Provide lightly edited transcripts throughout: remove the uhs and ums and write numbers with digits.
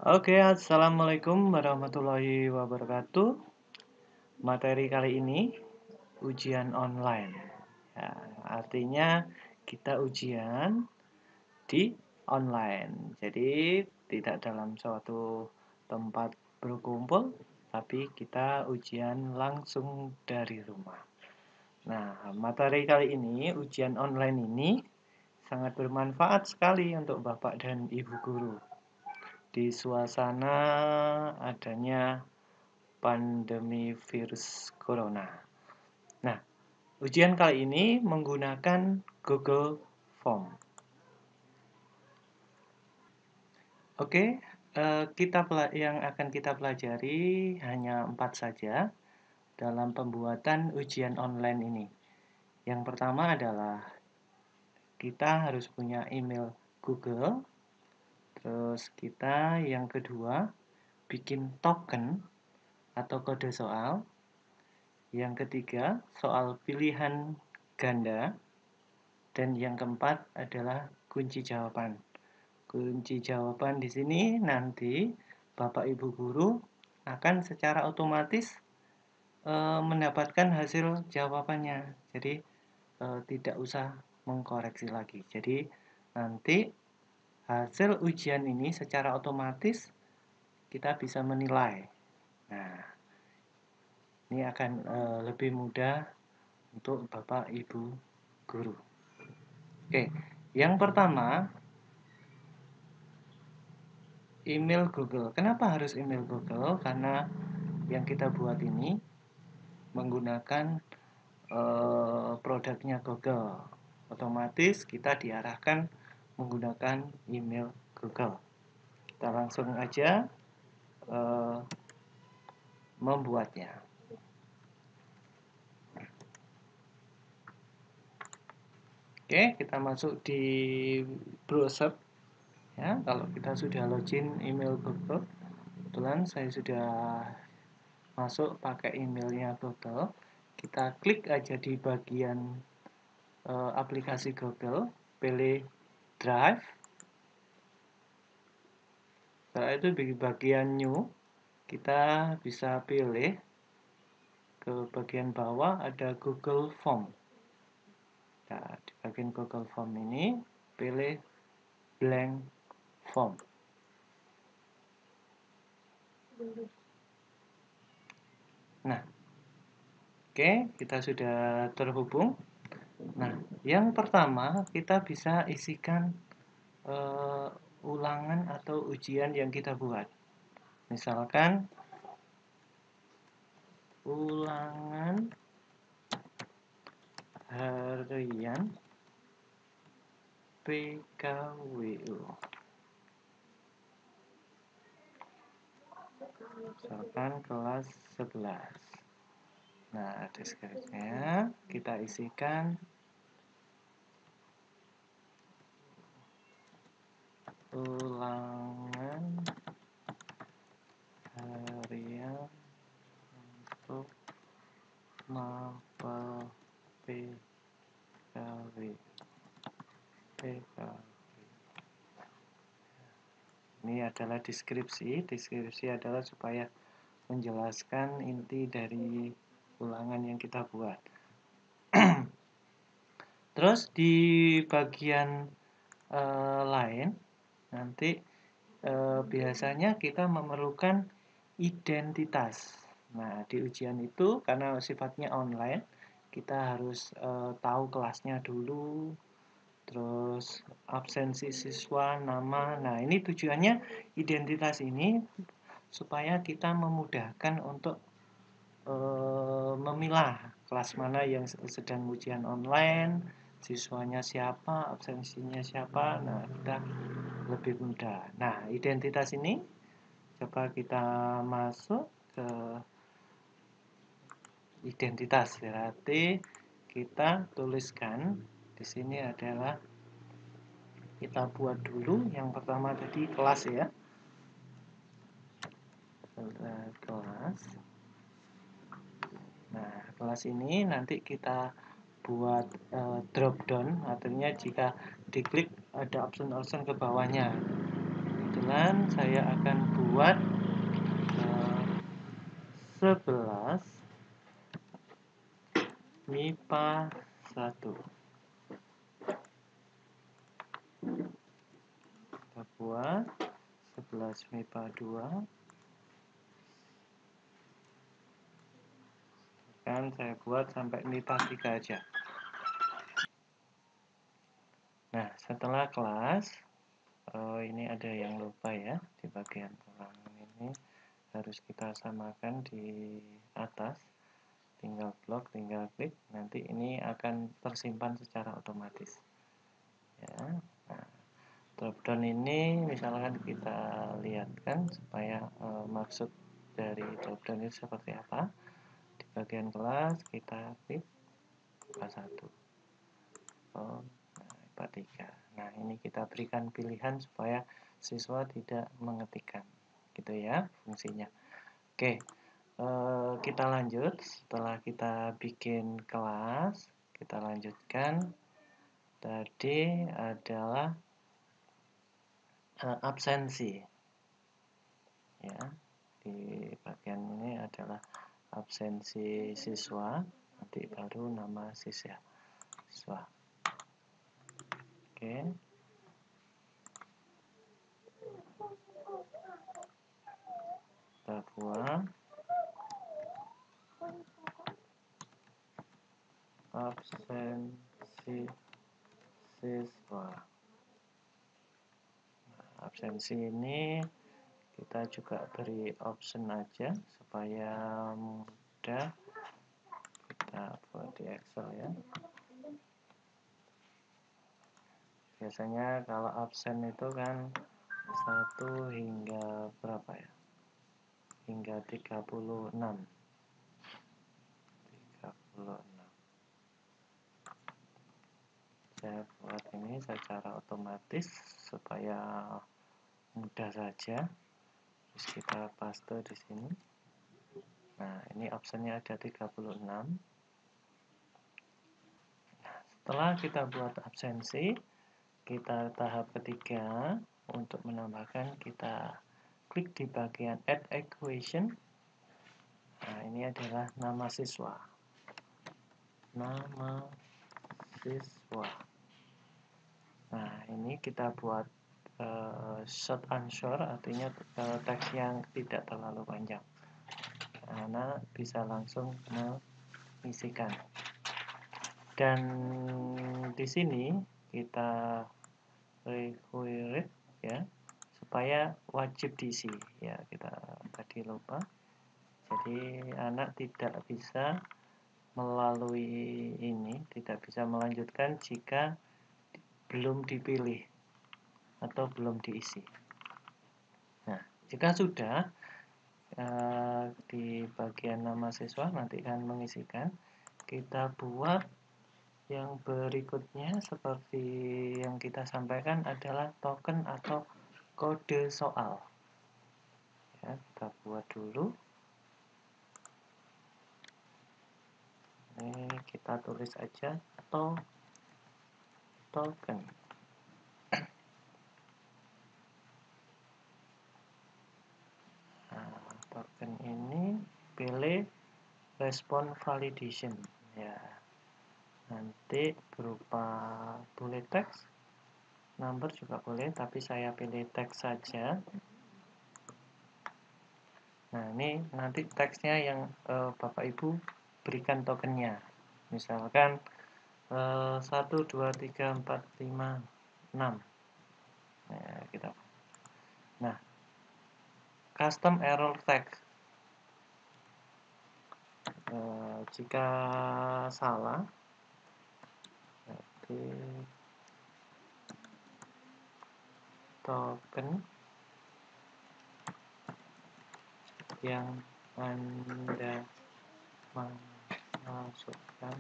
Oke, assalamualaikum warahmatullahi wabarakatuh. Materi kali ini ujian online. Ya, artinya kita ujian di online. Jadi tidak dalam suatu tempat berkumpul, tapi kita ujian langsung dari rumah. Nah, materi kali ini, ujian online ini sangat bermanfaat sekali untuk Bapak dan Ibu guru di suasana adanya pandemi virus corona. Nah, ujian kali ini menggunakan Google Form. Oke, yang akan kita pelajari hanya 4 saja dalam pembuatan ujian online ini. Yang pertama adalah kita harus punya email Google. Terus kita yang kedua bikin token atau kode soal. Yang ketiga, soal pilihan ganda. Dan yang keempat adalah kunci jawaban. Kunci jawaban di sini nanti Bapak Ibu guru akan secara otomatis mendapatkan hasil jawabannya. Jadi tidak usah mengkoreksi lagi. Jadi nanti hasil ujian ini secara otomatis kita bisa menilai. Nah, ini akan lebih mudah untuk Bapak Ibu guru. Oke, yang pertama email Google. Kenapa harus email Google? Karena yang kita buat ini menggunakan produknya Google. Otomatis kita diarahkan menggunakan email Google. Kita langsung aja membuatnya. Oke, kita masuk di browser. Ya, kalau kita sudah login email Google, kebetulan saya sudah masuk pakai emailnya Google. Kita klik aja di bagian aplikasi Google, pilih Drive. Setelah itu di bagian New, kita bisa pilih ke bagian bawah ada Google Form. Nah, di bagian Google Form ini pilih blank form. Nah, oke, kita sudah terhubung. Nah, yang pertama kita bisa isikan ulangan atau ujian yang kita buat. Misalkan ulangan harian PKWU. Misalkan kelas 11. Nah, deskripsinya kita isikan ulangan harian untuk mapel PKW. Ini adalah deskripsi. Deskripsi adalah supaya menjelaskan inti dari ulangan yang kita buat. Terus di bagian lain nanti biasanya kita memerlukan identitas. Nah, di ujian itu karena sifatnya online, kita harus tahu kelasnya dulu, terus absensi siswa, nama. Nah, ini tujuannya identitas ini supaya kita memudahkan untuk memilah kelas mana yang sedang ujian online, siswanya siapa, absensinya siapa. Nah, kita lebih mudah. Nah, identitas ini coba kita masuk ke identitas, berarti kita tuliskan di sini adalah kita buat dulu yang pertama tadi kelas ya, kelas. Nah, kelas ini nanti kita buat drop down, artinya jika diklik ada option-option ke bawahnya, itu kebetulan saya akan buat 11 MIPA 1. Kita buat 11 MIPA 2. Kan saya buat sampai MIPA 3 aja. Nah, setelah kelas, ini ada yang lupa ya, di bagian ulangan ini harus kita samakan di atas. Tinggal blok, tinggal klik, nanti ini akan tersimpan secara otomatis. Ya. Nah, dropdown ini misalkan kita lihatkan supaya maksud dari dropdown itu seperti apa. Di bagian kelas kita klik IPA 1. IPA 3. Nah, ini kita berikan pilihan supaya siswa tidak mengetikkan. Gitu ya fungsinya. Oke. Kita lanjut. Setelah kita bikin kelas, kita lanjutkan. Tadi adalah absensi ya, di bagian ini adalah absensi siswa, nanti baru nama siswa. Oke. Kita buat absensi siswa. Nah, absensi ini kita juga beri option aja supaya mudah. Kita buat di Excel ya. Biasanya kalau absen itu kan 1 hingga berapa ya? Hingga 36. Saya buat ini secara otomatis supaya mudah saja. Terus kita paste di sini. Nah, ini optionnya ada 36. Nah, setelah kita buat absensi, kita tahap ketiga untuk menambahkan, kita klik di bagian add equation. Nah, ini adalah nama siswa. Nama siswa. Nah, ini kita buat short answer, artinya teks yang tidak terlalu panjang. Anak bisa langsung mengisikan. Dan di sini kita require ya, supaya wajib diisi ya, kita tadi lupa. Jadi anak tidak bisa melalui ini, tidak bisa melanjutkan jika belum dipilih atau belum diisi. Nah, jika sudah di bagian nama siswa nanti akan mengisikan, kita buat yang berikutnya seperti yang kita sampaikan adalah token atau kode soal. Ya, kita buat dulu. Ini kita tulis aja atau token. Nah, token ini pilih respon validation ya. Nanti berupa bullet text, number juga boleh, tapi saya pilih teks saja. Nah, ini nanti teksnya yang Bapak Ibu berikan tokennya. Misalkan 1, 2, 3, 4, 5, 6. Nah, kita. Nah, custom error text. Jika salah, berarti token yang Anda masukkan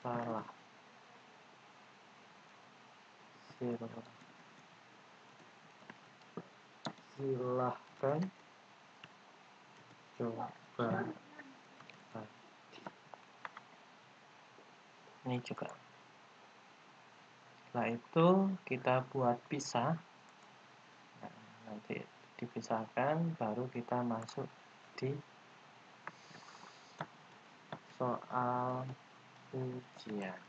salah. Silahkan coba ini juga. Setelah itu kita buat pisah nanti dipisahkan, baru kita masuk di soal ujian.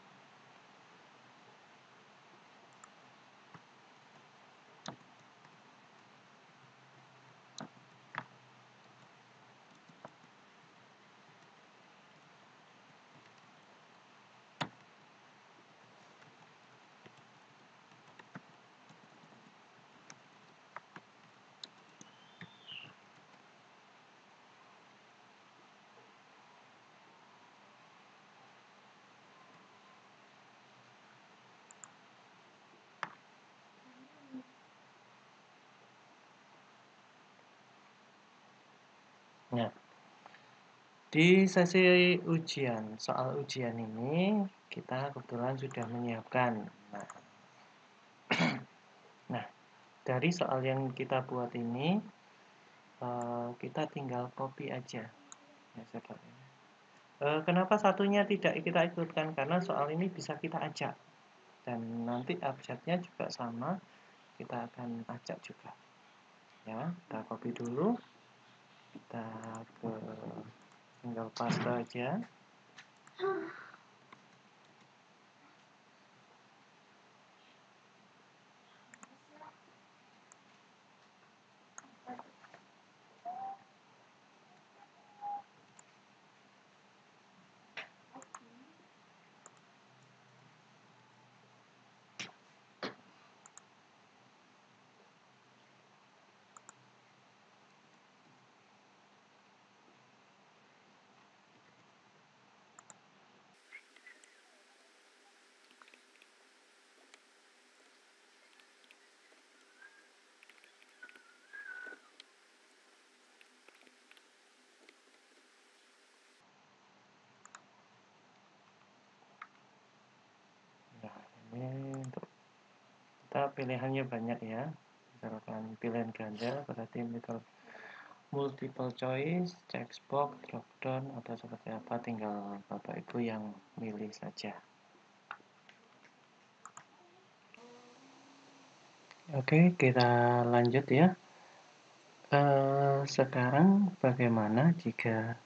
Nah, di sesi ujian, soal ujian ini kita kebetulan sudah menyiapkan. Nah, dari soal yang kita buat ini, kita tinggal copy aja. Ya, seperti ini. Kenapa satunya tidak kita ikutkan? Karena soal ini bisa kita ajak. Dan nanti abjadnya juga sama, kita akan ajak juga. Ya, kita copy dulu. Kita tinggal paste aja. Nah, ini untuk kita pilihannya banyak ya. Misalkan pilihan ganda berarti multiple choice, text box, drop down atau seperti apa, tinggal Bapak Ibu yang milih saja. Oke, kita lanjut ya. Sekarang bagaimana jika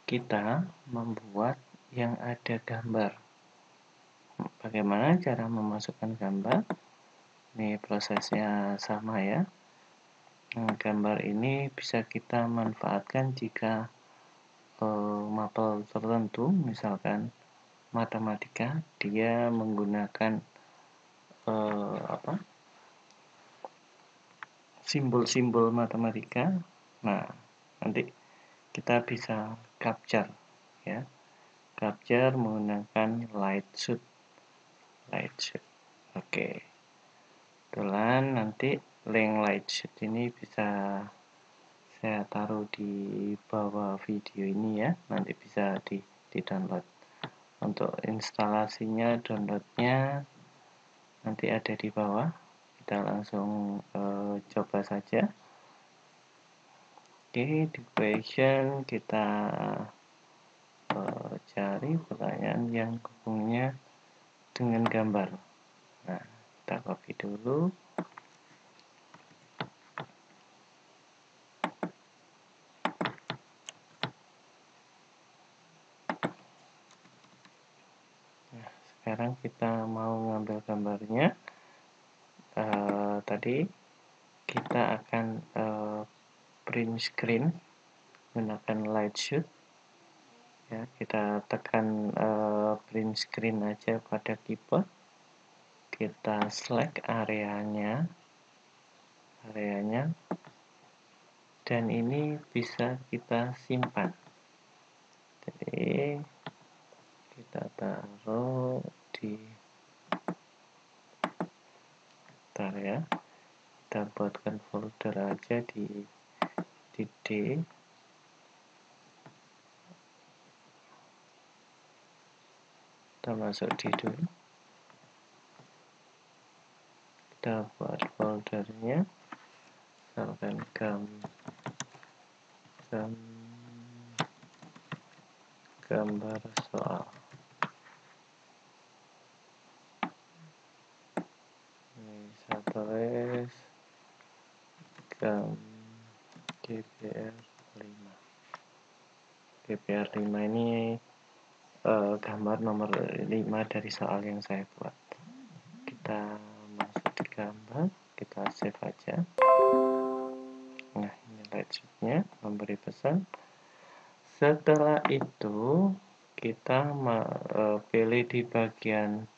kita membuat yang ada gambar? Bagaimana cara memasukkan gambar? Ini prosesnya sama ya. Gambar ini bisa kita manfaatkan jika mapel tertentu, misalkan matematika, dia menggunakan simbol-simbol matematika. Nah, nanti kita bisa capture ya, capture menggunakan light shoot. Oke, kebetulan nanti link light shoot ini bisa saya taruh di bawah video ini ya, nanti bisa di download. Untuk instalasinya, downloadnya nanti ada di bawah, kita langsung coba saja. Oke, di question kita cari pertanyaan yang hubungannya dengan gambar. Nah, kita copy dulu. Nah, sekarang kita mau ngambil gambarnya. Tadi kita akan print screen menggunakan light shoot. Ya, kita tekan print screen aja pada keyboard. Kita select areanya, dan ini bisa kita simpan. Jadi kita taruh di ya, kita buatkan folder aja di D. Kita masuk di dulu, kita buat foldernya, misalkan gambar soal. Ini saya tulis GPR 5. GPR 5 ini gambar nomor 5 dari soal yang saya buat. Kita masuk di gambar, kita save aja. Nah, ini light switch-nya, memberi pesan. Setelah itu kita pilih di bagian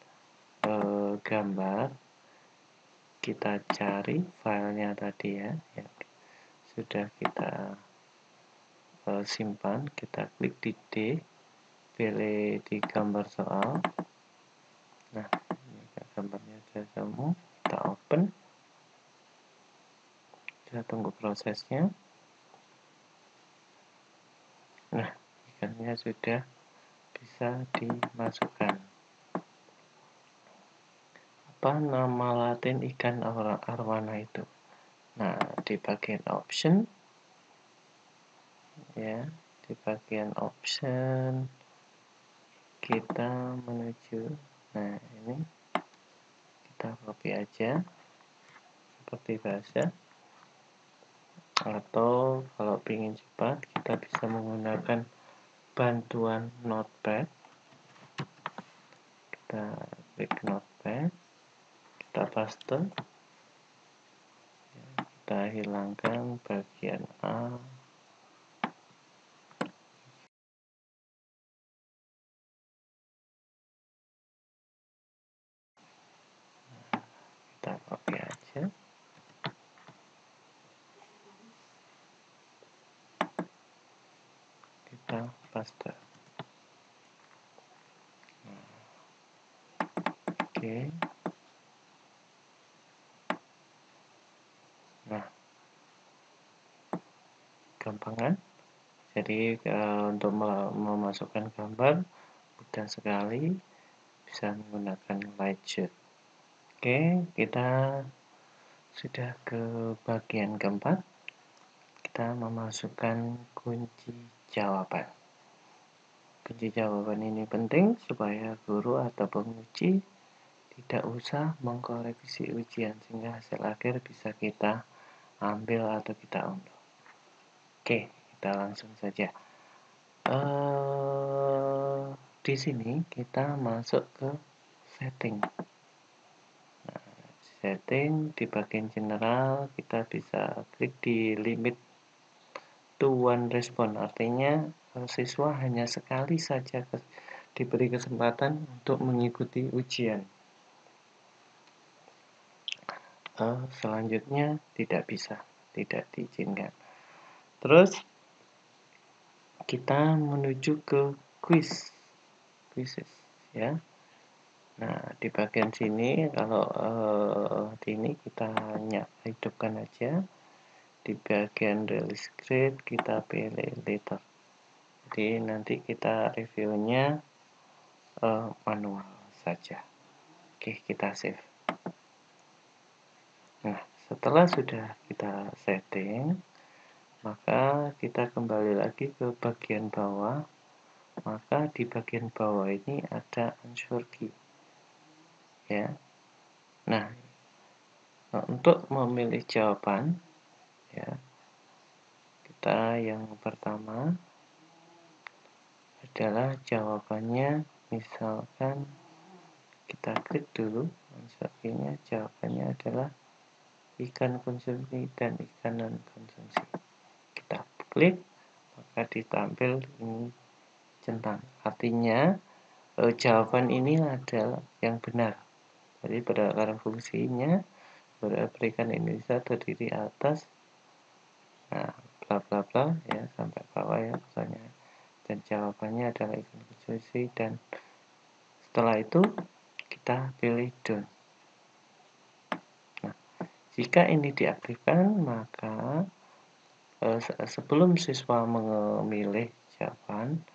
gambar, kita cari filenya tadi ya, yang sudah kita simpan. Kita klik di D, pilih di gambar soal. Nah, ini gambarnya sudah ketemu, kita open, kita tunggu prosesnya. Nah, ikannya sudah bisa dimasukkan. Apa nama latin ikan arwana itu? Nah, di bagian option ya, di bagian option kita menuju, nah ini kita copy aja seperti biasa, atau kalau ingin cepat kita bisa menggunakan bantuan notepad. Kita klik notepad, kita paste, kita hilangkan bagian A, kita copy aja, kita paste. Oke. Nah, gampang kan? Jadi untuk memasukkan gambar mudah sekali, bisa menggunakan light shoot. Oke, kita sudah ke bagian keempat. Kita memasukkan kunci jawaban. Kunci jawaban ini penting supaya guru atau penguji tidak usah mengkoreksi ujian, sehingga hasil akhir bisa kita ambil atau kita unduh. Oke, kita langsung saja. Di sini kita masuk ke setting. Nah, setting di bagian general kita bisa klik di limit to one response, artinya siswa hanya sekali saja diberi kesempatan untuk mengikuti ujian. Selanjutnya tidak bisa, tidak diizinkan. Terus kita menuju ke quizzes ya. Nah, di bagian sini kalau di ini kita hanya hidupkan aja. Di bagian release grade kita pilih later. Jadi nanti kita reviewnya manual saja. Oke, kita save. Nah, setelah sudah kita setting, maka kita kembali lagi ke bagian bawah. Maka di bagian bawah ini ada answer key ya. Nah, untuk memilih jawaban ya, kita yang pertama adalah jawabannya, misalkan kita klik dulu answer key-nya, jawabannya adalah ikan konsumsi dan ikan non konsumsi. Kita klik, maka ditampil ini centang, artinya jawaban ini adalah yang benar. Jadi berdasarkan fungsinya berikan Indonesia terdiri atas, nah bla bla bla ya, sampai bawah ya pertanyaan, dan jawabannya adalah ikan konsumsi. Dan setelah itu kita pilih done. Nah, jika ini diaktifkan, maka sebelum siswa memilih jawaban,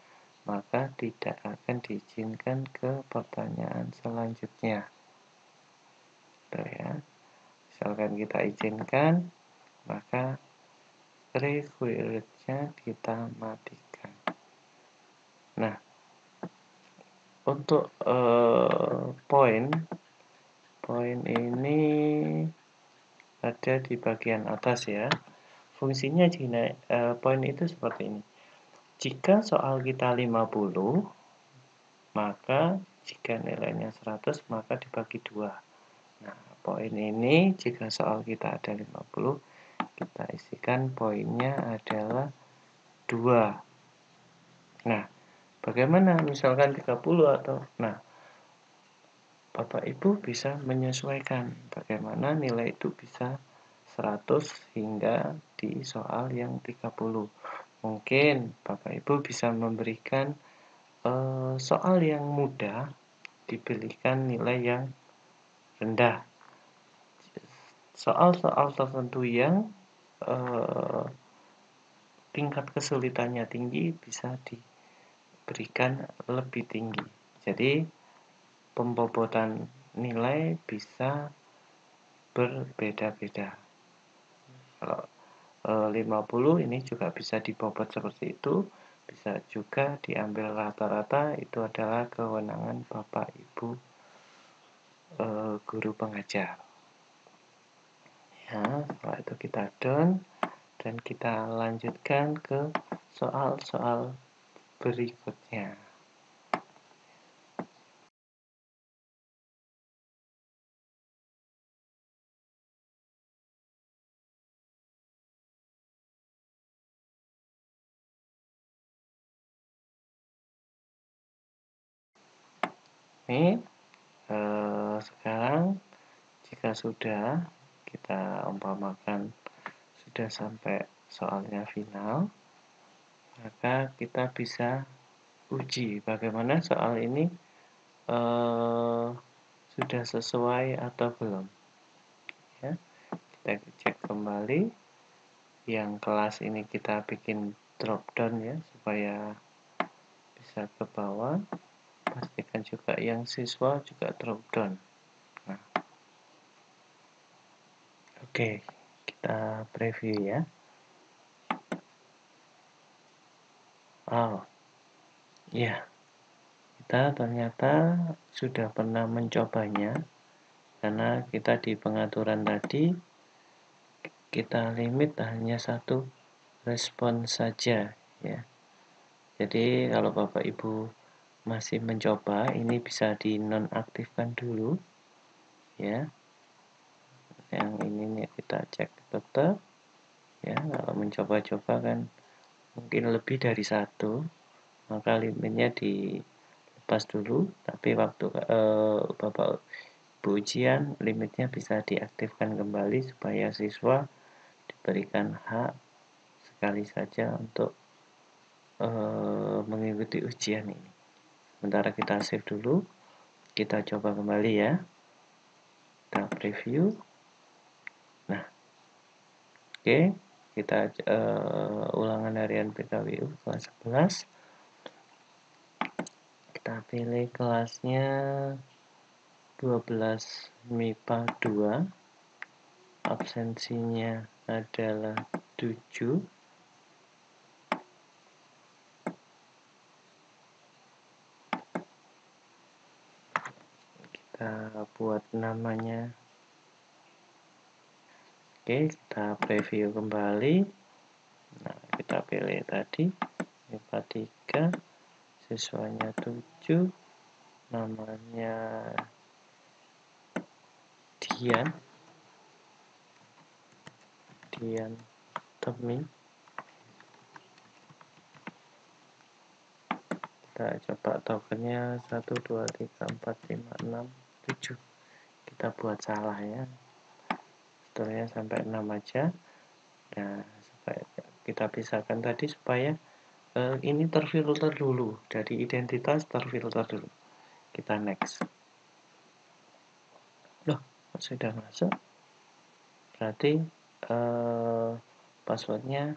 maka tidak akan diizinkan ke pertanyaan selanjutnya. Tuh ya. Misalkan kita izinkan, maka required-nya kita matikan. Nah, untuk poin ini ada di bagian atas ya. Fungsinya poin itu seperti ini. Jika soal kita 50, maka jika nilainya 100, maka dibagi 2. Nah, poin ini jika soal kita ada 50, kita isikan poinnya adalah 2. Nah, bagaimana misalkan 30 atau Bapak Ibu bisa menyesuaikan bagaimana nilai itu bisa 100 hingga di soal yang 30. Mungkin Bapak Ibu bisa memberikan soal yang mudah diberikan nilai yang rendah. Soal-soal tertentu yang tingkat kesulitannya tinggi bisa diberikan lebih tinggi. Jadi pembobotan nilai bisa berbeda-beda. Kalau 50 ini juga bisa dibobot seperti itu, bisa juga diambil rata-rata, itu adalah kewenangan Bapak Ibu guru pengajar. Ya, setelah itu kita done dan kita lanjutkan ke soal-soal berikutnya. Ini sekarang jika sudah kita umpamakan sudah sampai soalnya final, maka kita bisa uji bagaimana soal ini sudah sesuai atau belum. Ya, kita cek kembali. Yang kelas ini kita bikin drop down ya supaya bisa ke bawah. Pastikan juga yang siswa juga drop down. Nah, oke, kita preview ya. Oh, ya, kita ternyata sudah pernah mencobanya karena kita di pengaturan tadi kita limit hanya satu respon saja ya. Jadi kalau Bapak Ibu masih mencoba, ini bisa dinonaktifkan dulu ya. Yang ini nih kita cek tetap ya. Kalau mencoba-coba kan mungkin lebih dari satu, maka limitnya dilepas dulu. Tapi waktu Bapak Ibu ujian, limitnya bisa diaktifkan kembali supaya siswa diberikan hak sekali saja untuk mengikuti ujian ini. Sementara kita save dulu, kita coba kembali ya. Kita preview. Nah, oke, kita ulangan harian PKWU kelas 11. Kita pilih kelasnya 12 MIPA 2. Absensinya adalah 7. Kita buat namanya. Oke, kita preview kembali. Nah, kita pilih tadi MIPA 3, siswanya 7, namanya Dian Temi. Kita coba tokennya 1, 2, 3, 4, 5, 6, 7. Kita buat salah ya. Sebetulnya sampai 6 aja. Nah, supaya kita pisahkan tadi supaya ini terfilter dulu. Dari identitas terfilter dulu. Kita next. Loh, sudah masuk. Berarti passwordnya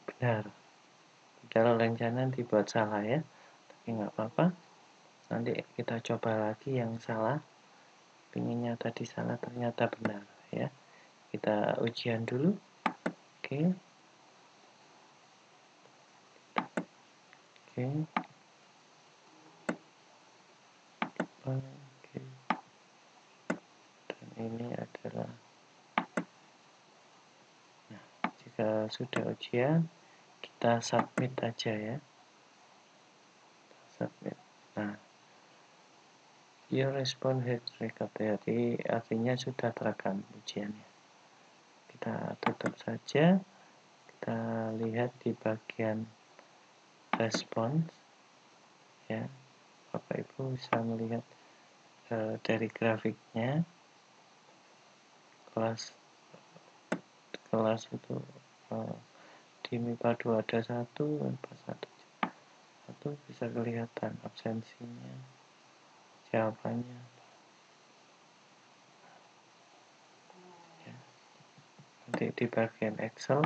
benar. Kalau rencana dibuat salah ya, tapi nggak apa-apa. Nanti kita coba lagi yang salah. Pinginnya tadi salah, ternyata benar ya. Kita ujian dulu. Oke. Oke. Oke. Dan ini adalah, nah, jika sudah ujian kita submit aja ya, submit. Nah, your response has recorded, jadi artinya sudah terekam ujiannya. Kita tutup saja, kita lihat di bagian respons ya, Bapak Ibu bisa melihat dari grafiknya kelas itu di MIPA 2 ada 1, MIPA 1 bisa kelihatan absensinya, jawabannya ya. Nanti di bagian Excel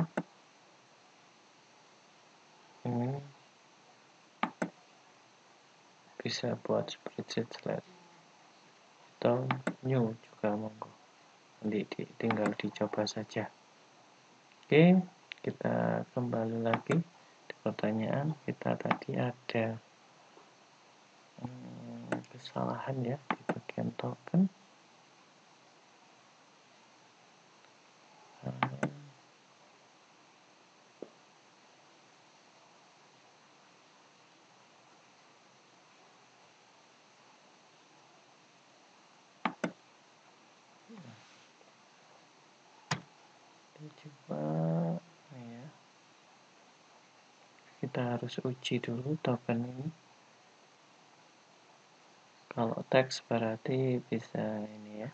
ini bisa buat spreadsheet slide atau new juga monggo, nanti tinggal dicoba saja. Oke, kita kembali lagi di pertanyaan kita tadi ada kesalahan ya di bagian token. Coba ya, kita harus uji dulu token ini. Kalau teks berarti bisa ini ya,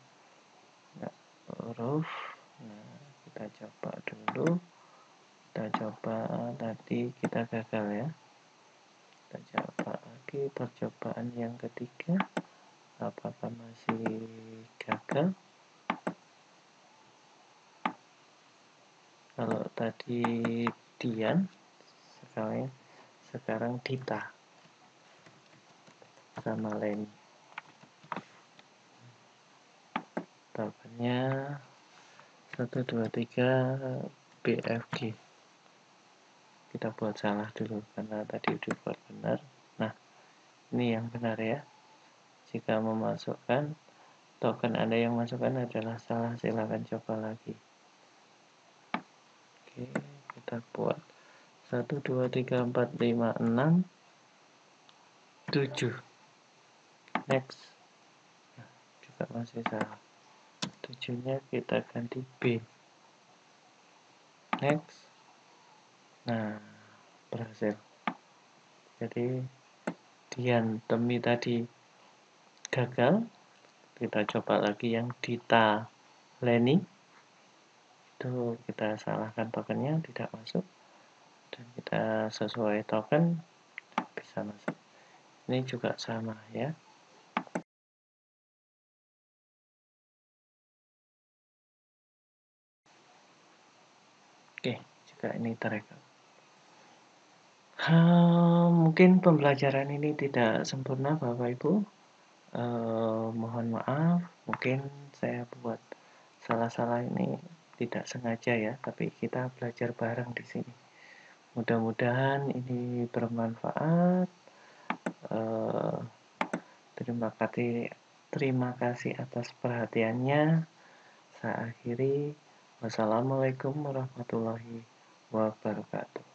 nggak huruf. Nah, kita coba dulu, kita coba tadi kita gagal ya, kita coba lagi percobaan yang ketiga, apakah masih gagal. Kalau tadi Dian, sekarang Dita sama Leni. Tokennya 1, 2, 3 BFG. Kita buat salah dulu karena tadi dibuat benar. Nah, ini yang benar ya. Jika memasukkan token Anda yang masukkan adalah salah, silakan coba lagi. Oke, kita buat 1, 2, 3, 4, 5, 6, 7. Next. Nah, juga masih salah. 7-nya kita ganti B. Next. Nah, berhasil. Jadi Dian Temi tadi gagal. Kita coba lagi yang Dita Leni. Itu kita salahkan tokennya, tidak masuk. Dan kita sesuai token bisa masuk. Ini juga sama ya. Oke, juga ini terekam. Mungkin pembelajaran ini tidak sempurna Bapak Ibu. Mohon maaf, mungkin saya buat salah-salah ini tidak sengaja ya, tapi kita belajar bareng di sini. Mudah-mudahan ini bermanfaat. Terima kasih atas perhatiannya. Saya akhiri. Wassalamualaikum warahmatullahi wabarakatuh.